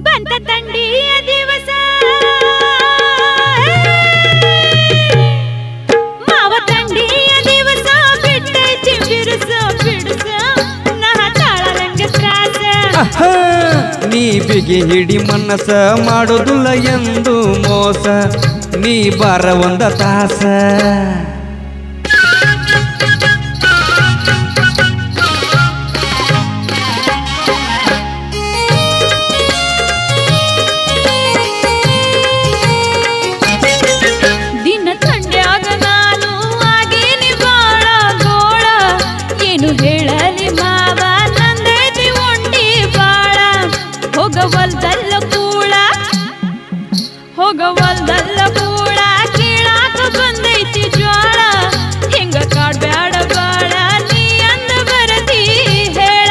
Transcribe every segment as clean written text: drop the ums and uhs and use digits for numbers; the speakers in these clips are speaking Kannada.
ಬಂತ ತಂಡಿಯ ದಿವಸ ಮಾವ ತಂಡಿಯ ದಿವಸ ಬಿಟ್ಟೈತಿ ಬಿರುಸ ಬಿಡುಸ ನಹ ತಾಳರಂಗ ತ್ರಾಸ ನೀ ಬಿಗಿ ಹಿಡಿ ಮನಸ ಮಾಡೋದಿಲ್ಲ ಎಂದು ಮೋಸ ನೀ ಬಾರ ಒಂದ ತಾಸ ದಿನ ತಂಡ್ಯಾಗ ನಾನು ಆಗೇನಿ ಬಾಳ ಗೋಳ ಏನು ಹೇಳಲಿ ಮಾವ ನಂದೈತಿ ಒಂಟಿ ಬಾಳ ಹೋಗವಲ್ದಲ್ಲ ಕೂಳ ಕೀಳಾಕ ಬಂದೈತಿ ಜ್ವಾಳ ಹಿಂಗ ಕಾಡ್ಬ್ಯಾಡ ಬಾಳ ನೀ ಅಂದ ಬರದಿ ಹೇಳ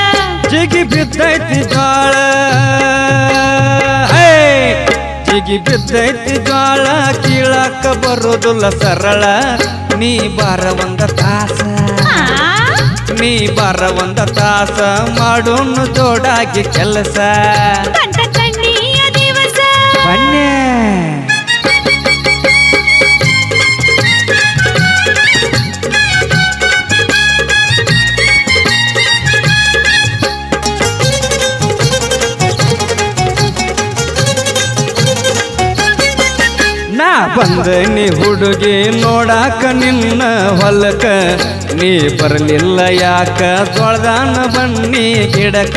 ಜಿಗಿ ಬಿದ್ದೈತಿ ಜ್ವಾಳ ಜಿಗಿ ಬಿದ್ದೈತಿ ಜ್ವಾಳ ಕೀಳಾಕ ಬರೋದಿಲ್ಲ ಸರಳ ನೀ ಬಾರ ಒಂದ ತಾಸ ನೀ ಬಾರ ಒಂದ ತಾಸ ಮಾಡೋನು ಜೋಡಾಗಿ ಕೆಲಸ ಬಂತ ತಂಡಿಯ ದಿವಸ ಬನ್ನೆ ನಾ ಬಂದನಿ ಹುಡುಗಿ ನೋಡಾಕ ನಿನ್ನ ಹೊಲಕ ನೀ ಬರಲಿಲ್ಲ ಯಾಕ ತೊಳ್ದಾನ ಬನ್ನಿ ಗಿಡಕ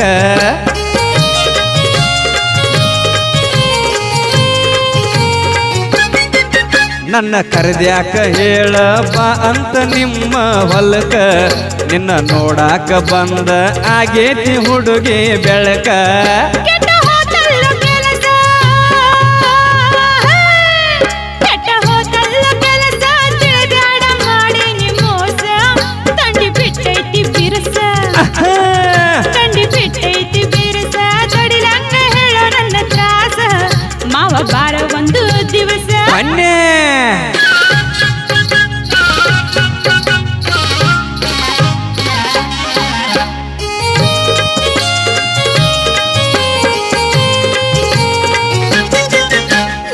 ನನ್ನ ಕರೆದ್ಯಾಕ ಹೇಳ ಬಾ ಅಂತ ನಿಮ್ಮ ಹೊಲಕ ನಿನ್ನ ನೋಡಾಕ ಬಂದ ಆಗೇತಿ ಹುಡುಗಿ ಬೆಳಕ ಮಾವ ಬಾರ ಒಂದು ದಿವಸ ಬನ್ನೆ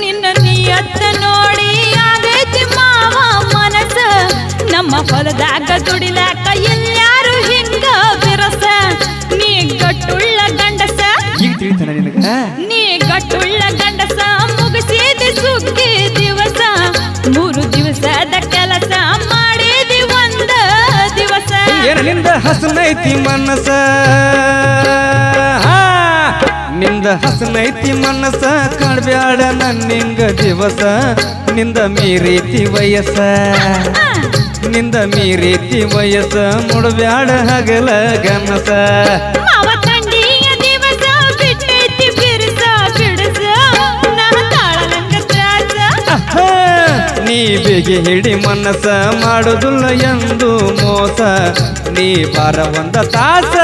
ನಿನ್ನ ನಿಯತ್ತ ನೋಡಿ ಆಗೈತಿ ಮಾವ ಮನಸ ನಮ್ಮ ಹೊಲದಾಗ ದುಡಿಲಾಕ ಎಲ್ಲಾರು ಹಿಂಗ ಬಿರಸ ನೀ ಗಟ್ಟುಳ್ಳ ಗಂಡಸ ನೀ ಗಟ್ಟುಳ್ಳ ಗಂಡಸ ಮುಗಿಸಿದಿ ಸುಗ್ಗಿ ದಿವಸ 3 ದಿವಸದ ಕೆಲಸ ಮಾಡಿದಿ ಒಂದ ದಿವಸ ನಿಂದ ಹಸನೈತಿ ಮನಸ ನಿಂದ ಹಸನೈತಿ ಮನಸ ಕಾಡ್ಬ್ಯಾಡ ನನ್ನಿಂಗ ದಿವಸ ನಿಂದ ಮೀರೀತಿ ವಯಸ್ಸ ನಿಂದ ಮೀರೀತಿ ವಯಸ್ಸ ಮುಡಬ್ಯಾಡ ಹಗಲ ಗನಸ ಮಾವ ತಂಡಿಯ ದಿವಸ ಬಿಟ್ಟೈತಿ ಬಿರುಸ ಬಿಡುಸ ನಾ ತಾಳಲಂಗ ತ್ರಾಸ ನೀ ಬಿಗಿ ಹಿಡಿ ಮನಸ ಮಾಡೋದಿಲ್ಲ ಎಂದು ಮೋಸ ನೀ ಬಾರ ಒಂದ ತಾಸ